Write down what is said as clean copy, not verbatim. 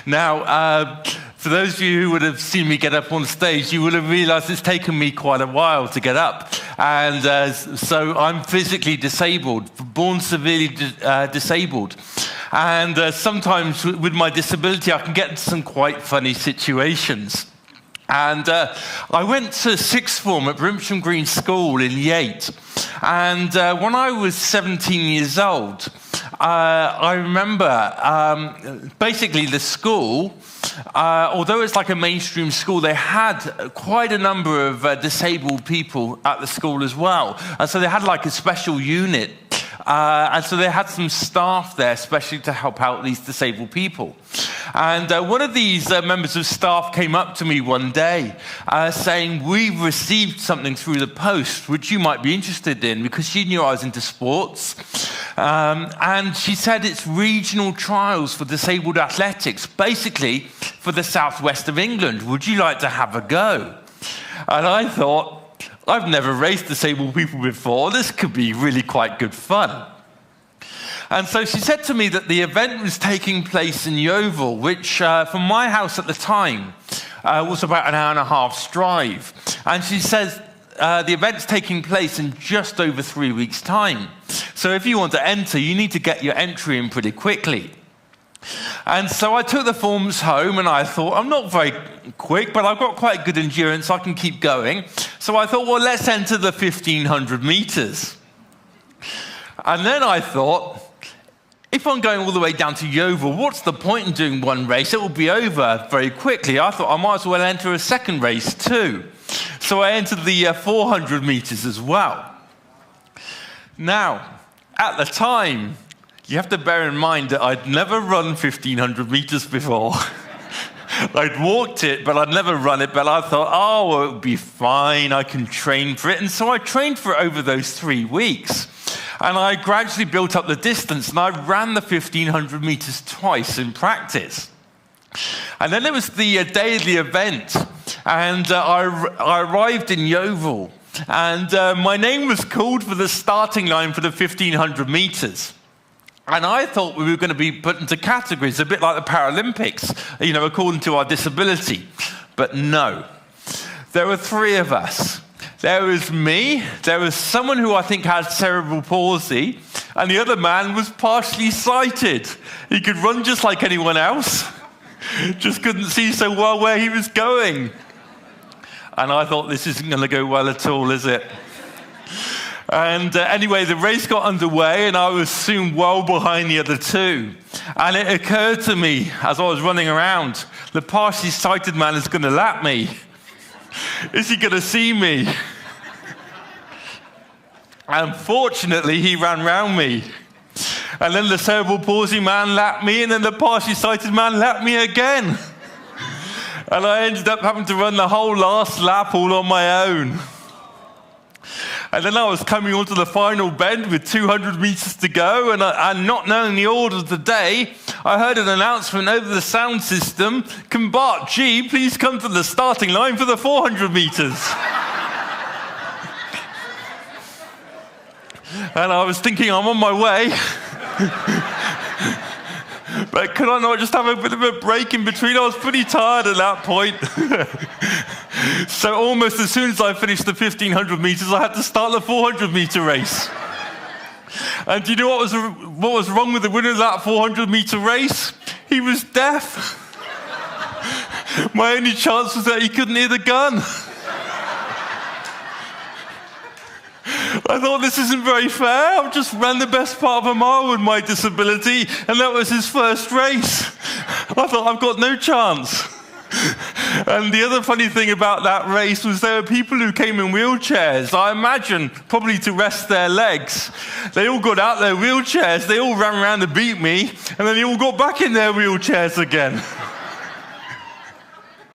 Now, for those of you who would have seen me get up on stage, you will have realized it's taken me quite a while to get up. And so I'm physically disabled, born severely disabled. And sometimes with my disability, I can get into some quite funny situations. And I went to sixth form at Brimsham Green School in Yate. And when I was 17 years old, I remember basically the school, although it's like a mainstream school, they had quite a number of disabled people at the school as well. And so they had like a special unit. And so they had some staff there, especially to help out these disabled people. And one of these members of staff came up to me one day saying, "We've received something through the post, which you might be interested in," because she knew I was into sports. And she said it's regional trials for disabled athletics, basically for the southwest of England. Would you like to have a go? And I thought, I've never raced disabled people before. This could be really quite good fun. And so she said to me that the event was taking place in Yeovil, which from my house at the time was about an hour and a half's drive. And she says the event's taking place in just over 3 weeks' time. So if you want to enter, you need to get your entry in pretty quickly. And so I took the forms home and I thought, I'm not very quick, but I've got quite good endurance, so I can keep going. So I thought, well, let's enter the 1,500 meters. And then I thought, if I'm going all the way down to Yeovil, what's the point in doing one race? It will be over very quickly. I thought I might as well enter a second race too. So I entered the 400 meters as well. Now, at the time, you have to bear in mind that I'd never run 1,500 meters before. I'd walked it, but I'd never run it. But I thought, oh, it'll be fine. I can train for it. And so I trained for it over those 3 weeks. And I gradually built up the distance. And I ran the 1,500 meters twice in practice. And then there was the day of the event. And I arrived in Yeovil. And my name was called for the starting line for the 1,500 meters. And I thought we were going to be put into categories, a bit like the Paralympics, according to our disability. But no. There were 3 of us. There was me, there was someone who I think had cerebral palsy, and the other man was partially sighted. He could run just like anyone else, just couldn't see so well where he was going. And I thought, this isn't going to go well at all, is it? And anyway, the race got underway, and I was soon well behind the other 2. And it occurred to me, as I was running around, the partially sighted man is going to lap me. Is he going to see me? And fortunately, he ran round me. And then the cerebral palsy man lapped me, and then the partially sighted man lapped me again. And I ended up having to run the whole last lap all on my own. And then I was coming onto the final bend with 200 meters to go, and not knowing the order of the day, I heard an announcement over the sound system, "Can Bart G please come to the starting line for the 400 meters? And I was thinking, I'm on my way. But could I not just have a bit of a break in between? I was pretty tired at that point. So almost as soon as I finished the 1,500 meters, I had to start the 400-meter race. And do you know what was wrong with the winner of that 400-meter race? He was deaf. My only chance was that he couldn't hear the gun. I thought, this isn't very fair. I've just ran the best part of a mile with my disability, and that was his first race. I thought, I've got no chance. And the other funny thing about that race was there were people who came in wheelchairs, I imagine, probably to rest their legs. They all got out their wheelchairs, they all ran around to beat me, and then they all got back in their wheelchairs again.